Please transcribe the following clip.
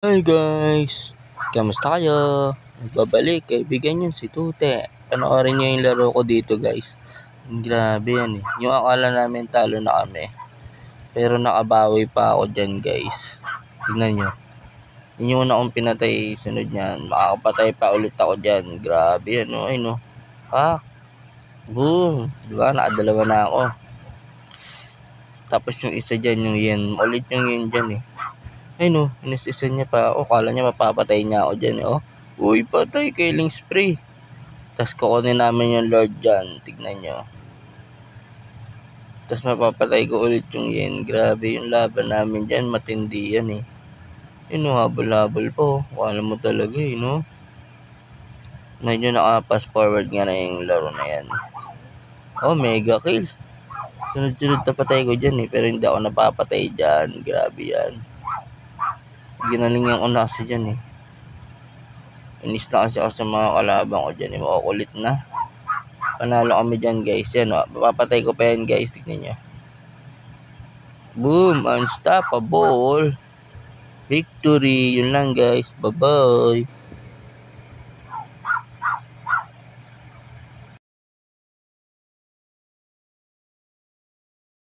Hi guys! Kamusta kayo? Nagbabalik, kaibigan yun si Tute. Panoorin nyo yung laro ko dito guys. Grabe yan eh. Yung akala namin talo na kami. Pero nakabawi pa ako dyan guys. Tingnan nyo. Yun yung una kong pinatay, sunod niyan. Makakapatay pa ulit ako dyan. Grabe yan o. Ay no. Ah, boom. Diba? Nakadalawa na ako. Tapos yung isa dyan, yung yan. Ulit yung yan dyan eh. Ay no, inisisan niya pa ako. Kala niya mapapatay niya ako dyan. Oh. Uy, patay, killing spree. Tapos kukunin namin yung Lord dyan. Tignan nyo. Tapos mapapatay ko ulit yung yen. Grabe yung laban namin dyan. Matindi yan eh. Yun o, habol-habol po. Kala mo talaga eh, no? Medyo naka-pass forward nga na yung laro na yan. Oh, mega kill. Sunod-sunod na patay ko dyan eh. Pero hindi ako napapatay dyan. Grabe yan. Ginaling yung una kasi dyan eh. Inis na kasi ako sa mga kalabang ko dyan. Makukulit na. Panalo kami dyan guys. Yan o. Papatay ko pa yan guys. Tignan nyo. Boom. Unstoppable. Victory. Yun lang guys. Bye bye.